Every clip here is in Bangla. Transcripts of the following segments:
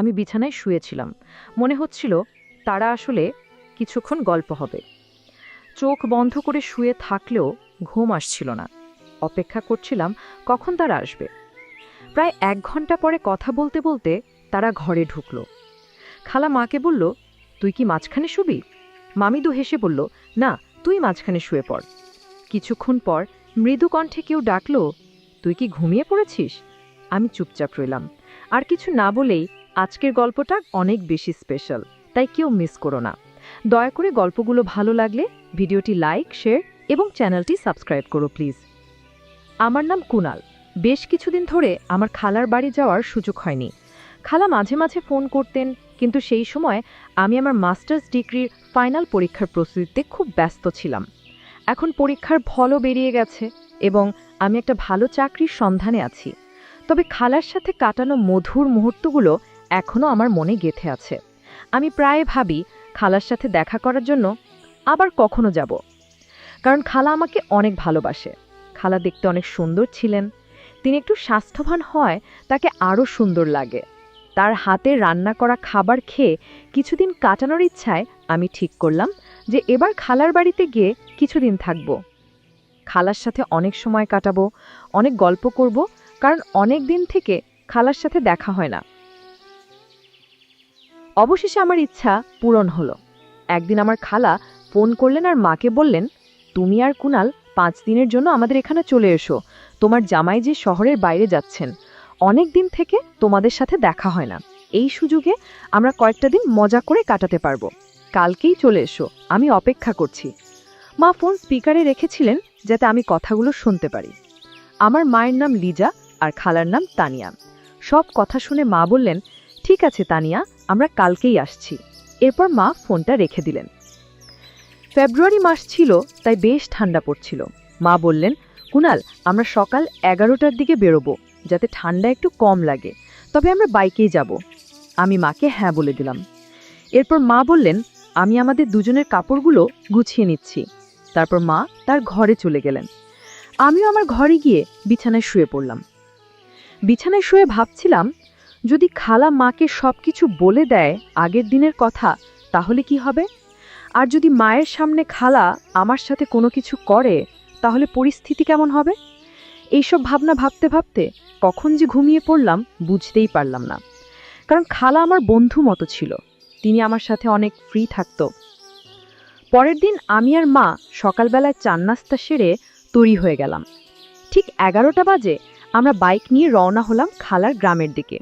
আমি বিছানায় শুয়েছিলাম। মনে হচ্ছিল তারা আসলে কিছুক্ষণ গল্প হবে। চোখ বন্ধ করে শুয়ে থাকলেও ঘুম আসছিল না। অপেক্ষা করছিলাম কখন তারা আসবে। প্রায় 1 ঘন্টা পরে কথা বলতে বলতে তারা ঘরে ঢুকল। খালা মাকে বলল, তুই কি মাঝখানে শুবি? মামিদু হেসে বলল, না, তুই মাঝখানে শুয়ে পড়। কিছুক্ষণ পর মৃদু কণ্ঠে কেউ ডাকল, তুই কি ঘুমিয়ে পড়েছিস? আমি চুপচাপ রইলাম। আর কিছু না বলেই, আজকের গল্পটা অনেক বেশি স্পেশাল, তাই কেউ মিস করো না। দয়া করে গল্পগুলো ভালো লাগলে ভিডিওটি লাইক, শেয়ার এবং চ্যানেলটি সাবস্ক্রাইব করো প্লিজ। আমার নাম কুনাল। বেশ কিছুদিন ধরে আমার খালার বাড়ি যাওয়ার সুযোগ হয়নি। খালা মাঝে মাঝে ফোন করতেন, কিন্তু সেই সময় আমি আমার মাস্টার্স ডিগ্রির ফাইনাল পরীক্ষার প্রস্তুতিতে খুব ব্যস্ত ছিলাম। এখন পরীক্ষার ফলও বেরিয়ে গেছে এবং আমি একটা ভালো চাকরির সন্ধানে আছি। তবে খালার সাথে কাটানো মধুর মুহূর্তগুলো এখনও আমার মনে গেঁথে আছে। আমি প্রায় ভাবি খালার সাথে দেখা করার জন্য আবার কখনো যাব, কারণ খালা আমাকে অনেক ভালোবাসে। খালা দেখতে অনেক সুন্দর ছিলেন। তিনি একটু স্বাস্থ্যবান হয় তাকে আরও সুন্দর লাগে। তার হাতে রান্না করা খাবার খেয়ে কিছুদিন কাটানোর ইচ্ছায় আমি ঠিক করলাম যে এবার খালার বাড়িতে গিয়ে কিছুদিন থাকব। খালার সাথে অনেক সময় কাটাবো, অনেক গল্প করব, কারণ অনেক দিন থেকে খালার সাথে দেখা হয় না। অবশেষে আমার ইচ্ছা পূরণ হলো। একদিন আমার খালা ফোন করলেন আর মাকে বললেন, তুমি আর কুনাল 5 দিনের জন্য আমাদের এখানে চলে এসো। তোমার জামাই যে শহরের বাইরে যাচ্ছেন, অনেক দিন থেকে তোমাদের সাথে দেখা হয় না। এই সুযোগে আমরা কয়েকটা দিন মজা করে কাটাতে পারবো। কালকেই চলে এসো, আমি অপেক্ষা করছি। মা ফোন স্পিকারে রেখেছিলেন যাতে আমি কথাগুলো শুনতে পারি। আমার মায়ের নাম লিজা আর খালার নাম তানিয়া। সব কথা শুনে মা বললেন, ঠিক আছে তানিয়া, আমরা কালকেই আসছি। এরপর মা ফোনটা রেখে দিলেন। ফেব্রুয়ারি মাস ছিল, তাই বেশ ঠান্ডা পড়ছিল। মা বললেন, কুনাল, আমরা সকাল 11টার দিকে বেরোবো, যাতে ঠান্ডা একটু কম লাগে। তবে আমরা বাইকেই যাব। আমি মাকে হ্যাঁ বলে দিলাম। এরপর মা বললেন, আমি আমাদের দুজনের কাপড়গুলো গুছিয়ে নিচ্ছি। তারপর মা তার ঘরে চলে গেলেন। আমিও আমার ঘরে গিয়ে বিছানায় শুয়ে পড়লাম। বিছানায় শুয়ে ভাবছিলাম, যদি খালা মাকে সবকিছু বলে দেয় আগের দিনের কথা, তাহলে কি হবে? আর যদি মায়ের সামনে খালা আমার সাথে কোনো কিছু করে, তাহলে পরিস্থিতি কেমন হবে? এইসব ভাবনা ভাবতে ভাবতে কখন যে ঘুমিয়ে পড়লাম বুঝতেই পারলাম না। কারণ খালা আমার বন্ধু মতো ছিল। তিনি আমার সাথে অনেক ফ্রি থাকত। পরের দিন আমি আর মা সকালবেলায় চান নাস্তা সেরে তৈরি হয়ে গেলাম। ঠিক 11টা বাজে আমরা বাইক নিয়ে রওনা হলাম খালার গ্রামের দিকে।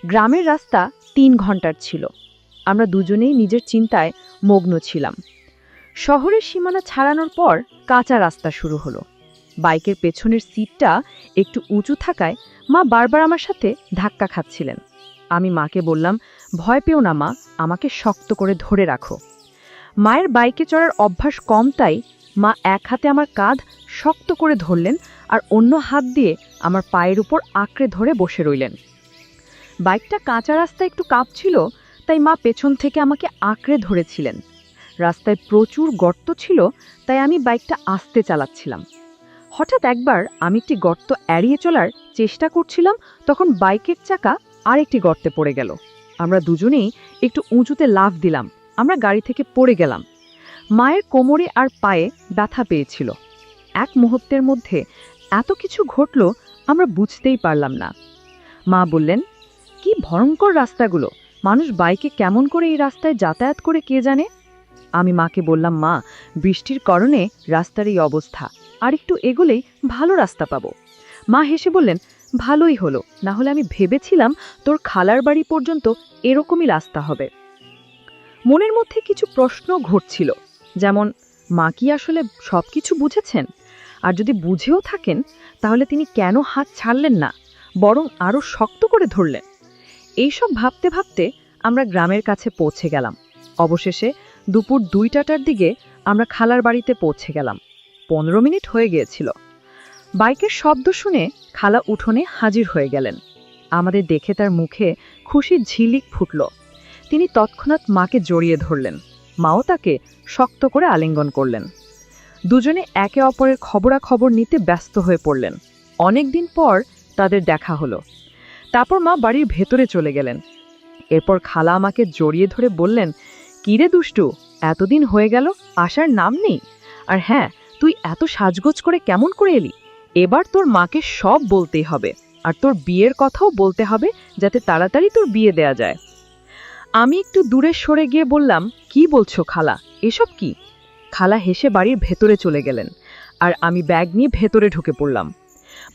গ্রামের রাস্তা 3 ঘন্টার ছিল। আমরা দুজনেই নিজের চিন্তায় মগ্ন ছিলাম। শহরের সীমানা ছাড়ানোর পর কাঁচা রাস্তা শুরু হলো। বাইকের পেছনের সিটটা একটু উঁচু থাকায় মা বারবার আমার সাথে ধাক্কা খাচ্ছিলেন। আমি মাকে বললাম, ভয় পেও না মা, আমাকে শক্ত করে ধরে রাখো। মায়ের বাইকে চড়ার অভ্যাস কম, তাই মা এক হাতে আমার কাঁধ শক্ত করে ধরলেন আর অন্য হাত দিয়ে আমার পায়ের উপর আঁকড়ে ধরে বসে রইলেন। বাইকটা কাঁচা রাস্তায় একটু কাঁপছিল, তাই মা পেছন থেকে আমাকে আঁকড়ে ধরেছিলেন। রাস্তায় প্রচুর গর্ত ছিল, তাই আমি বাইকটা আস্তে চালাচ্ছিলাম। হঠাৎ একবার আমি একটি গর্ত এড়িয়ে চলার চেষ্টা করছিলাম, তখন বাইকের চাকা আরেকটি গর্তে পড়ে গেল। আমরা দুজনেই একটু উঁচুতে লাফ দিলাম। আমরা গাড়ি থেকে পড়ে গেলাম। মায়ের কোমরে আর পায়ে ব্যথা পেয়েছিল। এক মুহূর্তের মধ্যে এত কিছু ঘটল, আমরা বুঝতেই পারলাম না। মা বললেন, কি ভয়ঙ্কর রাস্তাগুলো, মানুষ বাইকে কেমন করে এই রাস্তায় যাতায়াত করে কে জানে। আমি মাকে বললাম, মা, বৃষ্টির কারণে রাস্তার এই অবস্থা, আর একটু এগোলেই ভালো রাস্তা পাবো। মা হেসে বললেন, ভালোই হলো, না হলে আমি ভেবেছিলাম তোর খালার বাড়ি পর্যন্ত এরকমই রাস্তা হবে। মনের মধ্যে কিছু প্রশ্ন ঘটছিল, যেমন মা কি আসলে সবকিছু বুঝেছেন? আর যদি বুঝেও থাকেন, তাহলে তিনি কেন হাত ছাড়লেন না, বরং আরও শক্ত করে ধরলেন? এইসব ভাবতে ভাবতে আমরা গ্রামের কাছে পৌঁছে গেলাম। অবশেষে দুপুর 2টার দিকে আমরা খালার বাড়িতে পৌঁছে গেলাম। 15 মিনিট হয়ে গিয়েছিল। বাইকের শব্দ শুনে খালা উঠোনে হাজির হয়ে গেলেন। আমাদের দেখে তার মুখে খুশির ঝিলিক ফুটল। তিনি তৎক্ষণাৎ মাকে জড়িয়ে ধরলেন। মাও তাকে শক্ত করে আলিঙ্গন করলেন। দুজনে একে অপরের খবরাখবর নিতে ব্যস্ত হয়ে পড়লেন। অনেক দিন পর তাদের দেখা হলো। তারপর মা বাড়ির ভেতরে চলে গেলেন। এরপর খালা আমাকে জড়িয়ে ধরে বললেন, কিরে দুষ্টু, এতদিন হয়ে গেল, আসার নাম নেই। আর হ্যাঁ, তুই এত সাজগোজ করে কেমন করে এলি? এবার তোর মাকে সব বলতেই হবে, আর তোর বিয়ের কথাও বলতে হবে, যাতে তাড়াতাড়ি তোর বিয়ে দেয়া যায়। আমি একটু দূরে সরে গিয়ে বললাম, কি বলছো খালা, এসব কি? খালা হেসে বাড়ির ভেতরে চলে গেলেন, আর আমি ব্যাগ নিয়ে ভেতরে ঢুকে পড়লাম।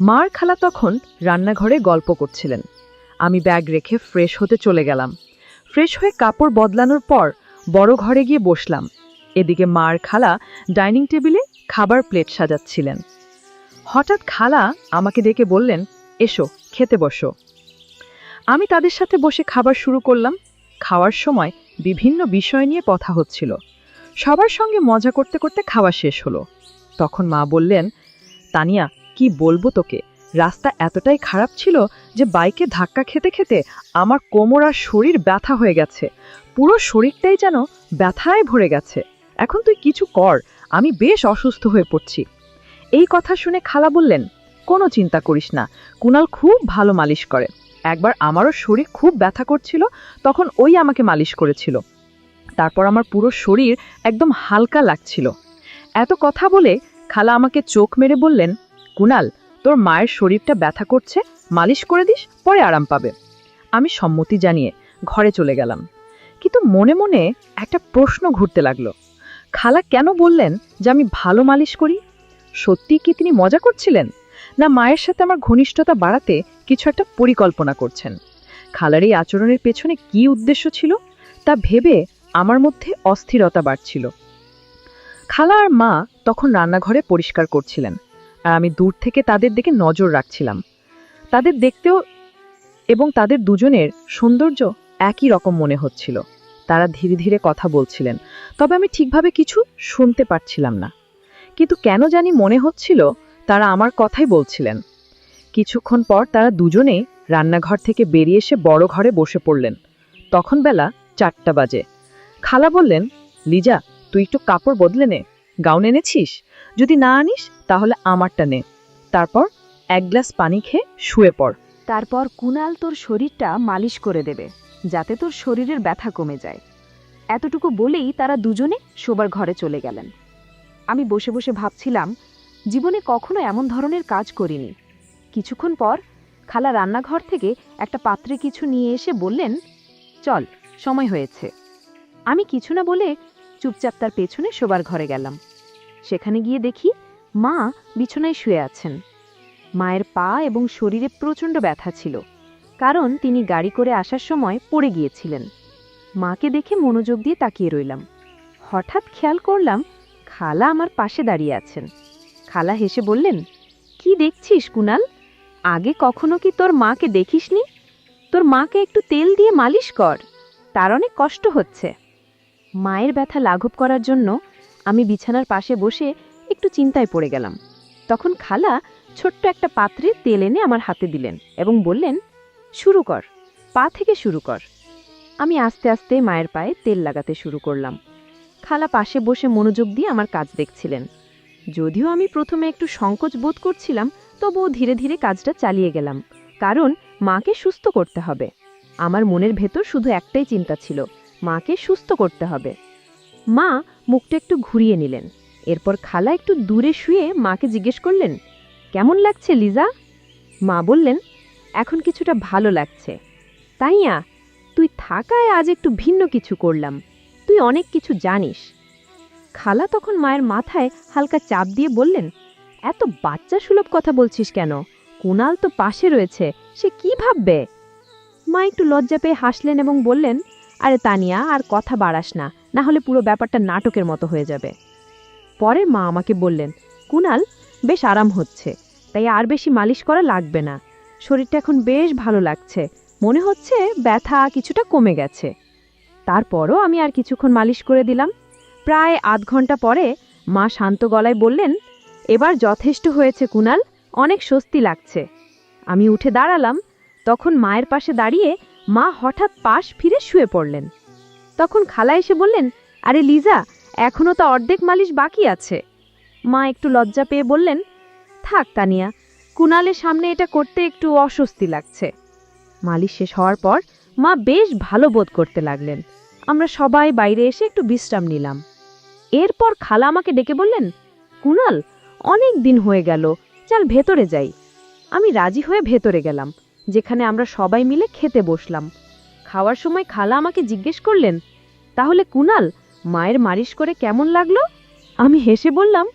মার খালা তখন রান্নাঘরে গল্প করছিলেন। আমি ব্যাগ রেখে ফ্রেশ হতে চলে গেলাম। ফ্রেশ হয়ে কাপড় বদলানোর পর বড় ঘরে গিয়ে বসলাম। এদিকে মার খালা ডাইনিং টেবিলে খাবার প্লেট সাজাচ্ছিলেন। হঠাৎ খালা আমাকে ডেকে বললেন, এসো, খেতে বসো। আমি তাদের সাথে বসে খাবার শুরু করলাম। খাওয়ার সময় বিভিন্ন বিষয় নিয়ে কথা হচ্ছিল। সবার সঙ্গে মজা করতে করতে খাওয়া শেষ হলো। তখন মা বললেন, তানিয়া, কি বলবো তোকে, রাস্তা এতটাই খারাপ ছিল যে বাইকে ধাক্কা খেতে খেতে আমার কোমর আর শরীর ব্যথা হয়ে গেছে। পুরো শরীরটাই যেন ব্যথায় ভরে গেছে। এখন তুই কিছু কর, আমি বেশ অসুস্থ হয়ে পড়ছি। এই কথা শুনে খালা বললেন, কোনো চিন্তা করিস না, কুনাল খুব ভালো মালিশ করে। একবার আমারও শরীর খুব ব্যথা করছিল, তখন ওই আমাকে মালিশ করেছিল। তারপর আমার পুরো শরীর একদম হালকা লাগছিল। এত কথা বলে খালা আমাকে চোখ মেরে বললেন, কুনাল, তোর মায়ের শরীরটা ব্যথা করছে, মালিশ করে দিস, পরে আরাম পাবে। আমি সম্মতি জানিয়ে ঘরে চলে গেলাম, কিন্তু মনে মনে একটা প্রশ্ন ঘুরতে লাগলো। খালা কেন বললেন যে আমি ভালো মালিশ করি? সত্যি কি তিনি মজা করছিলেন, না মায়ের সাথে আমার ঘনিষ্ঠতা বাড়াতে কিছু একটা পরিকল্পনা করছেন? খালার এই আচরণের পেছনে কি উদ্দেশ্য ছিল তা ভেবে আমার মধ্যে অস্থিরতা বাড়ছিল। খালা আর মা তখন রান্নাঘরে পরিষ্কার করছিলেন, আর আমি দূর থেকে তাদের দিকে নজর রাখছিলাম। তাদের দেখতেও এবং তাদের দুজনের সৌন্দর্য একই রকম মনে হচ্ছিল। তারা ধীরে ধীরে কথা বলছিলেন, তবে আমি ঠিকভাবে কিছু শুনতে পারছিলাম না। কিন্তু কেন জানি মনে হচ্ছিল তারা আমার কথাই বলছিলেন। কিছুক্ষণ পর তারা দুজনেই রান্নাঘর থেকে বেরিয়ে এসে বড় ঘরে বসে পড়লেন। তখন বেলা 4টা বাজে। খালা বললেন, লিজা, তুই একটু কাপড় বদলে নে, গাউন এনেছিস? যদি না আনিস তাহলে আমারটা নে। তারপর এক গ্লাস পানি খেয়ে শুয়ে পড়। তারপর কুনাল তোর শরীরটা মালিশ করে দেবে, যাতে তোর শরীরের ব্যথা কমে যায়। এতটুকু বলেই তারা দুজনে শোবার ঘরে চলে গেলেন। আমি বসে বসে ভাবছিলাম, জীবনে কখনো এমন ধরনের কাজ করিনি। কিছুক্ষণ পর খালা রান্নাঘর থেকে একটা পাত্রে কিছু নিয়ে এসে বললেন, চল, সময় হয়েছে। আমি কিছু না বলে চুপচাপ তার পেছনে শোবার ঘরে গেলাম। সেখানে গিয়ে দেখি মা বিছানায় শুয়ে আছেন। মায়ের পা এবং শরীরে প্রচণ্ড ব্যথা ছিল, কারণ তিনি গাড়ি করে আসার সময় পড়ে গিয়েছিলেন। মাকে দেখে মনোযোগ দিয়ে তাকিয়ে রইলাম। হঠাৎ খেয়াল করলাম খালা আমার পাশে দাঁড়িয়ে আছেন। খালা হেসে বললেন, কি দেখছিস কুনাল? আগে কখনো কি তোর মাকে দেখিসনি? তোর মাকে একটু তেল দিয়ে মালিশ কর, তার অনেক কষ্ট হচ্ছে। মায়ের ব্যথা লাঘব করার জন্য আমি বিছানার পাশে বসে একটু চিন্তায় পড়ে গেলাম। তখন খালা ছোট্ট একটা পাত্রে তেল এনে আমার হাতে দিলেন এবং বললেন, শুরু কর, পা থেকে শুরু কর। আমি আস্তে আস্তে মায়ের পায়ে তেল লাগাতে শুরু করলাম। খালা পাশে বসে মনোযোগ দিয়ে আমার কাজ দেখছিলেন। যদিও আমি প্রথমে একটু সংকোচ বোধ করছিলাম, তবুও ধীরে ধীরে কাজটা চালিয়ে গেলাম, কারণ মাকে সুস্থ করতে হবে। আমার মনের ভেতর শুধু একটাই চিন্তা ছিল, মাকে সুস্থ করতে হবে। মা মুখটা একটু ঘুরিয়ে নিলেন। এরপর খালা একটু দূরে শুয়ে মাকে জিজ্ঞেস করলেন, কেমন লাগছে লিজা? মা বললেন, এখন কিছুটা ভালো লাগছে। তাইয়া, তুই থাকায় আজ একটু ভিন্ন কিছু করলাম, তুই অনেক কিছু জানিস। খালা তখন মায়ের মাথায় হালকা চাপ দিয়ে বললেন, এত বাচ্চা সুলভ কথা বলছিস কেন? কুনাল তো পাশে রয়েছে, সে কি ভাববে? মা একটু লজ্জা পেয়ে হাসলেন এবং বললেন, আরে তানিয়া, আর কথা বাড়াস না, না হলে পুরো ব্যাপারটা নাটকের মতো হয়ে যাবে। পরে মা আমাকে বললেন, কুনাল বেশ আরাম হচ্ছে, তাই আর বেশি মালিশ করা লাগবে না। শরীরটা এখন বেশ ভালো লাগছে, মনে হচ্ছে ব্যথা কিছুটা কমে গেছে। তারপরও আমি আর কিছুক্ষণ মালিশ করে দিলাম। প্রায় আধ ঘন্টা পরে মা শান্ত গলায় বললেন, এবার যথেষ্ট হয়েছে কুনাল, অনেক স্বস্তি লাগছে। আমি উঠে দাঁড়ালাম। তখন মায়ের পাশে দাঁড়িয়ে মা হঠাৎ পাশ ফিরে শুয়ে পড়লেন। তখন খালা এসে বললেন, আরে লিজা, এখনও তো অর্ধেক মালিশ বাকি আছে। মা একটু লজ্জা পেয়ে বললেন, থাক তানিয়া, কুনালের সামনে এটা করতে একটু অস্বস্তি লাগছে। মালিশ শেষ হওয়ার পর মা বেশ ভালো বোধ করতে লাগলেন। আমরা সবাই বাইরে এসে একটু বিশ্রাম নিলাম। এরপর খালা আমাকে ডেকে বললেন, কুণাল, অনেক দিন হয়ে গেল, চল ভেতরে যাই। আমি রাজি হয়ে ভেতরে গেলাম, যেখানে আমরা সবাই মিলে খেতে বসলাম। খাওয়ার সময় খালা আমাকে জিজ্ঞেস করলেন, তাহলে কুণাল, মায়ের মালিশ করে কেমন লাগলো? আমি হেসে বললাম,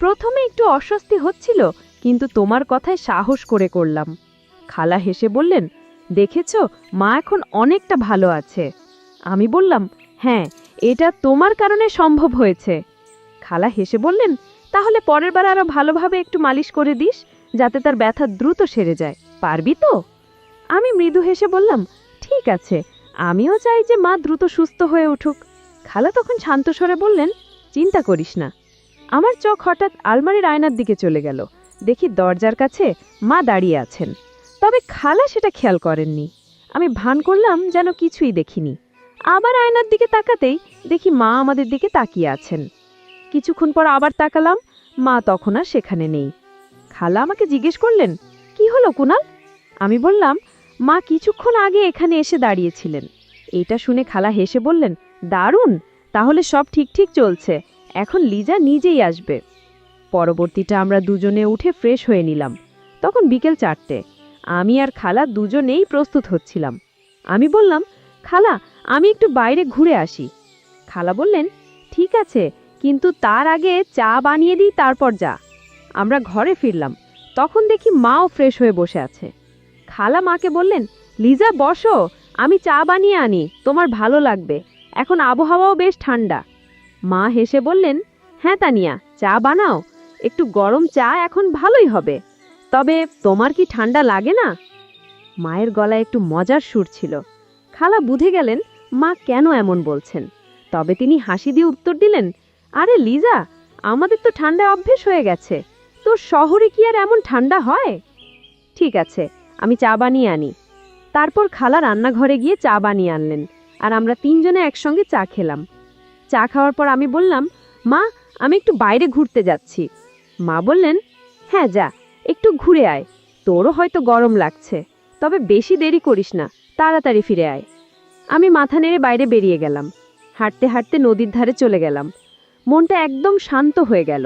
প্রথমে একটু অস্বস্তি হচ্ছিল, কিন্তু তোমার কথায় সাহস করে করলাম। খালা হেসে বললেন, দেখেছ, মা এখন অনেকটা ভালো আছে। আমি বললাম, হ্যাঁ, এটা তোমার কারণে সম্ভব হয়েছে। খালা হেসে বললেন, তাহলে পরের বার আরো ভালোভাবে একটু মালিশ করে দিস, যাতে তার ব্যথা দ্রুত সেরে যায়। পারবি তো? আমি মৃদু হেসে বললাম, ঠিক আছে, আমিও চাই যে মা দ্রুত সুস্থ হয়ে উঠুক। খালা তখন শান্ত স্বরে বললেন, চিন্তা করিস না। আমার চোখ হঠাৎ আলমারির আয়নার দিকে চলে গেল। দেখি দরজার কাছে মা দাঁড়িয়ে আছেন, তবে খালা সেটা খেয়াল করেননি। আমি ভান করলাম যেন কিছুই দেখিনি। আবার আয়নার দিকে তাকাতেই দেখি মা আমাদের দিকে তাকিয়ে আছেন। কিছুক্ষণ পর আবার তাকালাম, মা তখন আর সেখানে নেই। খালা আমাকে জিজ্ঞেস করলেন, কি হলো কুণাল? আমি বললাম, মা কিছুক্ষণ আগে এখানে এসে দাঁড়িয়েছিলেন। এটা শুনে খালা হেসে বললেন, দারুণ, তাহলে সব ঠিক ঠিক চলছে, এখন লিজা নিজেই আসবে। পরবর্তীটা আমরা দুজনে উঠে ফ্রেশ হয়ে নিলাম। তখন বিকেল 4টে। আমি আর খালা দুজনেই প্রস্তুত হচ্ছিলাম। আমি বললাম, খালা, আমি একটু বাইরে ঘুরে আসি। খালা বললেন, ঠিক আছে, কিন্তু তার আগে চা বানিয়ে দিই, তারপর যা। আমরা ঘরে ফিরলাম। তখন দেখি মাও ফ্রেশ হয়ে বসে আছে। খালা মাকে বললেন, লিজা বসো, আমি চা বানিয়ে আনি, তোমার ভালো লাগবে, এখন আবহাওয়াও বেশ ঠান্ডা। মা হেসে বললেন, হ্যাঁ তানিয়া, চা বানাও, একটু গরম চা এখন ভালোই হবে। তবে তোমার কি ঠান্ডা লাগে না? মায়ের গলায় একটু মজার সুর ছিল। খালা বুঝে গেলেন মা কেন এমন বলছেন। তবে তিনি হাসি দিয়ে উত্তর দিলেন, আরে লিজা, আমাদের তো ঠান্ডা অভ্যেস হয়ে গেছে, তোর শহরে কি আর এমন ঠান্ডা হয়? ঠিক আছে, আমি চা বানিয়ে আনি। তারপর খালা রান্নাঘরে গিয়ে চা বানিয়ে আনলেন, আর আমরা তিনজনে একসঙ্গে চা খেলাম। চা খাওয়ার পর আমি বললাম, মা, আমি একটু বাইরে ঘুরতে যাচ্ছি। মা বললেন, হ্যাঁ যা, একটু ঘুরে আয়, তোরও হয়তো গরম লাগছে, তবে বেশি দেরি করিস না, তাড়াতাড়ি ফিরে আয়। আমি মাথা নেড়ে বাইরে বেরিয়ে গেলাম। হাঁটতে হাঁটতে নদীর ধারে চলে গেলাম। মনটা একদম শান্ত হয়ে গেল।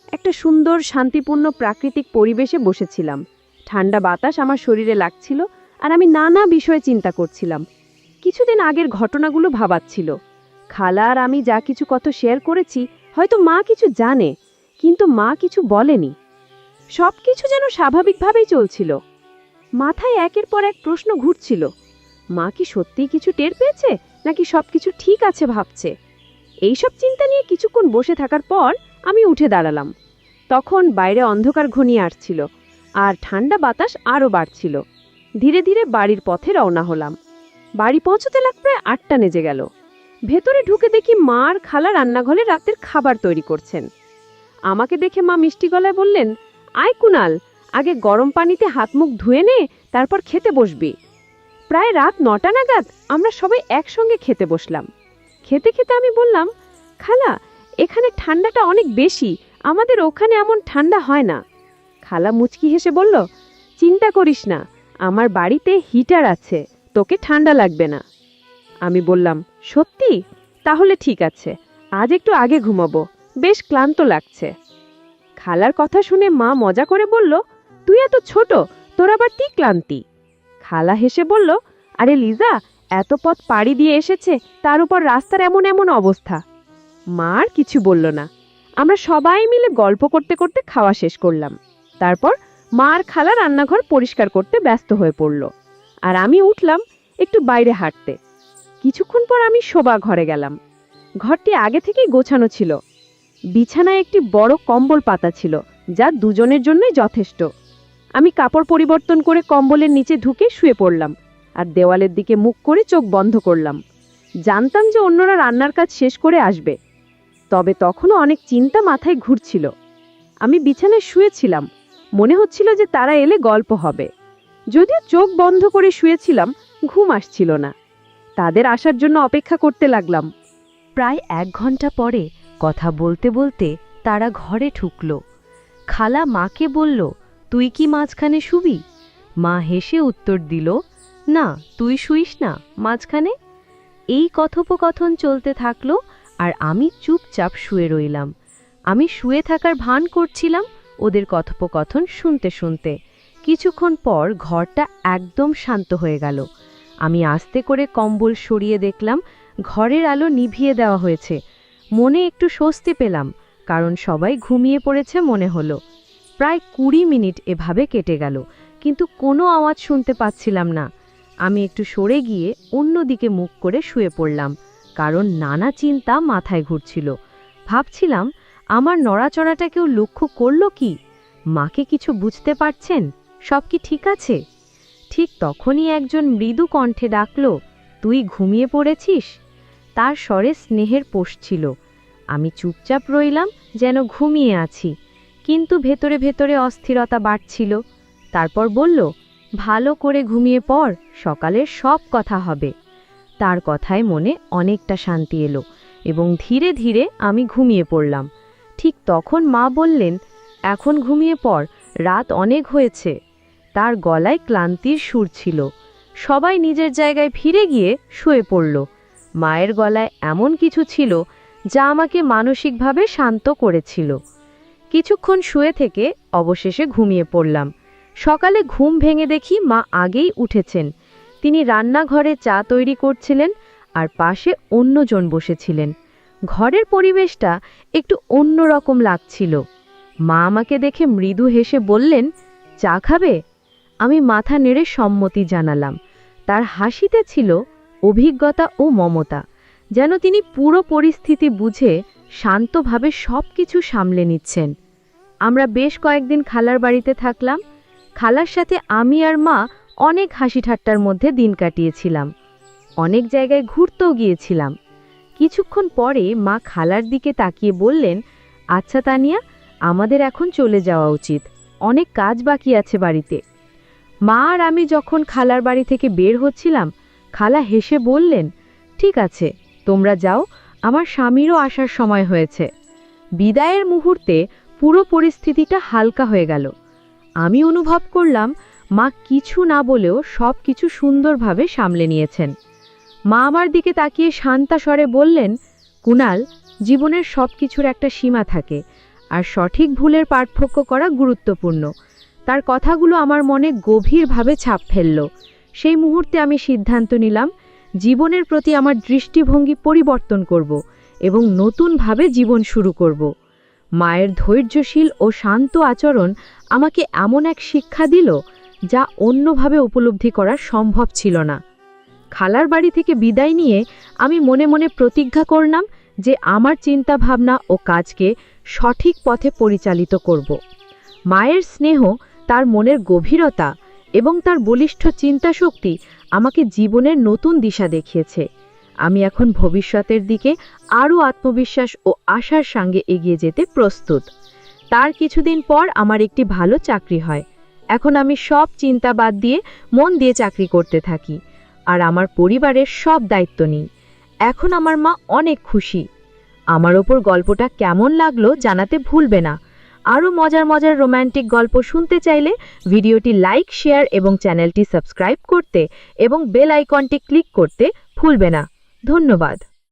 একটা সুন্দর শান্তিপূর্ণ প্রাকৃতিক পরিবেশে বসেছিলাম। ঠান্ডা বাতাস আমার শরীরে লাগছিল, আর আমি নানা বিষয়ে চিন্তা করছিলাম। কিছুদিন আগের ঘটনাগুলো ভাবাচ্ছিল। খালা আর আমি যা কিছু কথা শেয়ার করেছি, হয়তো মা কিছু জানে, কিন্তু মা কিছু বলেনি। সবকিছু যেন স্বাভাবিকভাবেই চলছিল। মাথায় একের পর এক প্রশ্ন ঘুরছিল। মা কি সত্যিই কিছু টের পেয়েছে, নাকি সবকিছু ঠিক আছে ভাবছে? এইসব চিন্তা নিয়ে কিছুক্ষণ বসে থাকার পর আমি উঠে দাঁড়ালাম। তখন বাইরে অন্ধকার ঘনিয়ে আসছিল, আর ঠান্ডা বাতাস আরও বাড়ছিল। ধীরে ধীরে বাড়ির পথে রওনা হলাম। বাড়ি পৌঁছতে প্রায় 8টা বেজে গেল। ভেতরে ঢুকে দেখি মা আর খালা রান্নাঘরে রাতের খাবার তৈরি করছেন। আমাকে দেখে মা মিষ্টি গলায় বললেন, আয় কুণাল, আগে গরম পানিতে হাত মুখ ধুয়ে নে, তারপর খেতে বসবি। প্রায় রাত 9টা নাগাদ আমরা সবাই একসঙ্গে খেতে বসলাম। খেতে খেতে আমি বললাম, খালা, এখানে ঠান্ডাটা অনেক বেশি, আমাদের ওখানে এমন ঠান্ডা হয় না। খালা মুচকি হেসে বলল, চিন্তা করিস না, আমার বাড়িতে হিটার আছে, তোকে ঠান্ডা লাগবে না। আমি বললাম, সত্যি? তাহলে ঠিক আছে, আজ একটু আগে ঘুমাবো, বেশ ক্লান্ত লাগছে। খালার কথা শুনে মা মজা করে বলল, তুই এত ছোট, তোর আবার কি ক্লান্তি? খালা হেসে বলল, আরে লিজা, এত পথ পাড়ি দিয়ে এসেছে, তার উপর রাস্তার এমন এমন অবস্থা। মা আর কিছু বলল না। আমরা সবাই মিলে গল্প করতে করতে খাওয়া শেষ করলাম। তারপর মা আর খালা রান্নাঘর পরিষ্কার করতে ব্যস্ত হয়ে পড়ল, আর আমি উঠলাম একটু বাইরে হাঁটতে। কিছুক্ষণ পর আমি শোবা ঘরে গেলাম। ঘরটি আগে থেকেই গোছানো ছিল। বিছানায় একটি বড় কম্বল পাতা ছিল, যা দুজনের জন্যই যথেষ্ট। আমি কাপড় পরিবর্তন করে কম্বলের নিচে ঢুকে শুয়ে পড়লাম, আর দেওয়ালের দিকে মুখ করে চোখ বন্ধ করলাম। জানতাম যে অন্যরা রান্নার কাজ শেষ করে আসবে, তবে তখনও অনেক চিন্তা মাথায় ঘুরছিল। আমি বিছানায় শুয়েছিলাম, মনে হচ্ছিল যে তারা এলে গল্প হবে। যদিও চোখ বন্ধ করে শুয়েছিলাম, ঘুম আসছিল না। তাদের আসার জন্য অপেক্ষা করতে লাগলাম। প্রায় 1 ঘন্টা পরে কথা বলতে বলতে তারা ঘরে ঢুকল। খালা মাকে বলল, তুই কি মাঝখানে শুবি? মা হেসে উত্তর দিল, না তুই শুইস না মাঝখানে। এই কথোপকথন চলতে থাকলো আর আমি চুপচাপ শুয়ে রইলাম। আমি শুয়ে থাকার ভান করছিলাম ওদের কথোপকথন শুনতে শুনতে। কিছুক্ষণ পর ঘরটা একদম শান্ত হয়ে গেল। আমি আস্তে করে কম্বল সরিয়ে দেখলাম ঘরের আলো নিভিয়ে দেওয়া হয়েছে। মনে একটু স্বস্তি পেলাম, কারণ সবাই ঘুমিয়ে পড়েছে মনে হলো। প্রায় 20 মিনিট এভাবে কেটে গেল, কিন্তু কোনো আওয়াজ শুনতে পাচ্ছিলাম না। আমি একটু সরে গিয়ে অন্যদিকে মুখ করে শুয়ে পড়লাম, কারণ নানা চিন্তা মাথায় ঘুরছিল। ভাবছিলাম আমার নড়াচড়াটা কেউ লক্ষ্য করল কি? মাকে কিছু বুঝতে পারছেন? সব কি ঠিক আছে? ঠিক তখনই একজন মৃদু কণ্ঠে ডাকল, তুই ঘুমিয়ে পড়েছিস? তার স্বরে স্নেহের পোষ ছিল। আমি চুপচাপ রইলাম, যেন ঘুমিয়ে আছি, কিন্তু ভেতরে ভেতরে অস্থিরতা বাড়ছিল। তারপর বলল, ভালো করে ঘুমিয়ে পড়, সকালের সব কথা হবে। তার কথায় মনে অনেকটা শান্তি এলো এবং ধীরে ধীরে আমি ঘুমিয়ে পড়লাম। ঠিক তখন মা বললেন, এখন ঘুমিয়ে পড়, রাত অনেক হয়েছে। তার গলায় ক্লান্তির সুর ছিল। সবাই নিজের জায়গায় ফিরে গিয়ে শুয়ে পড়ল। মায়ের গলায় এমন কিছু ছিল যা আমাকে মানসিকভাবে শান্ত করেছিল। কিছুক্ষণ শুয়ে থেকে অবশেষে ঘুমিয়ে পড়লাম। সকালে ঘুম ভেঙে দেখি মা আগেই উঠেছেন। তিনি রান্নাঘরে চা তৈরি করছিলেন আর পাশে অন্যজন বসেছিলেন। ঘরের পরিবেশটা একটু অন্যরকম লাগছিল। মা আমাকে দেখে মৃদু হেসে বললেন, চা খাবে? আমি মাথা নেড়ে সম্মতি জানালাম। তার হাসিতে ছিল অভিজ্ঞতা ও মমতা, যেন তিনি পুরো পরিস্থিতি বুঝে শান্তভাবে সবকিছু সামলে নিচ্ছেন। আমরা বেশ কয়েকদিন খালার বাড়িতে থাকলাম। খালার সাথে আমি আর মা অনেক হাসি ঠাট্টার মধ্যে দিন কাটিয়েছিলাম। অনেক জায়গায় ঘুরতেও গিয়েছিলাম। কিছুক্ষণ পরে মা খালার দিকে তাকিয়ে বললেন, আচ্ছা তানিয়া, আমাদের এখন চলে যাওয়া উচিত, অনেক কাজ বাকি আছে বাড়িতে। মা আর আমি যখন খালার বাড়ি থেকে বের হচ্ছিলাম, খালা হেসে বললেন, ঠিক আছে, তোমরা যাও, আমার স্বামীরও আসার সময় হয়েছে। বিদায়ের মুহূর্তে পুরো পরিস্থিতিটা হালকা হয়ে গেল। আমি অনুভব করলাম মা কিছু না বলেও সব কিছু সুন্দরভাবে সামলে নিয়েছেন। মা আমার দিকে তাকিয়ে শান্ত স্বরে বললেন, কুনাল, জীবনের সব কিছুর একটা সীমা থাকে, আর সঠিক ভুলের পার্থক্য করা গুরুত্বপূর্ণ। তার কথাগুলো আমার মনে গভীরভাবে ছাপ ফেলল। সেই মুহূর্তে আমি সিদ্ধান্ত নিলাম, জীবনের প্রতি আমার দৃষ্টিভঙ্গি পরিবর্তন করব এবং নতুনভাবে জীবন শুরু করব। মায়ের ধৈর্যশীল ও শান্ত আচরণ আমাকে এমন এক শিক্ষা দিল যা অন্যভাবে উপলব্ধি করা সম্ভব ছিল না। খালার বাড়ি থেকে বিদায় নিয়ে আমি মনে মনে প্রতিজ্ঞা করলাম যে আমার চিন্তাভাবনা ও কাজকে সঠিক পথে পরিচালিত করব। মায়ের স্নেহ, তার মনের গভীরতা এবং তার বলিষ্ঠ চিন্তাশক্তি আমাকে জীবনের নতুন দিশা দেখিয়েছে। আমি এখন ভবিষ্যতের দিকে আরও আত্মবিশ্বাস ও আশার সঙ্গে এগিয়ে যেতে প্রস্তুত। তার কিছুদিন পর আমার একটি ভালো চাকরি হয়। এখন আমি সব চিন্তা বাদ দিয়ে মন দিয়ে চাকরি করতে থাকি আর আমার পরিবারের সব দায়িত্ব নিই। এখন আমার মা অনেক খুশি। আমার ওপর গল্পটা কেমন লাগলো জানাতে ভুলবে না। আরও মজার মজার রোম্যান্টিক গল্প শুনতে চাইলে ভিডিওটি লাইক, শেয়ার এবং চ্যানেলটি সাবস্ক্রাইব করতে এবং বেল আইকনটি ক্লিক করতে ভুলবে না। ধন্যবাদ।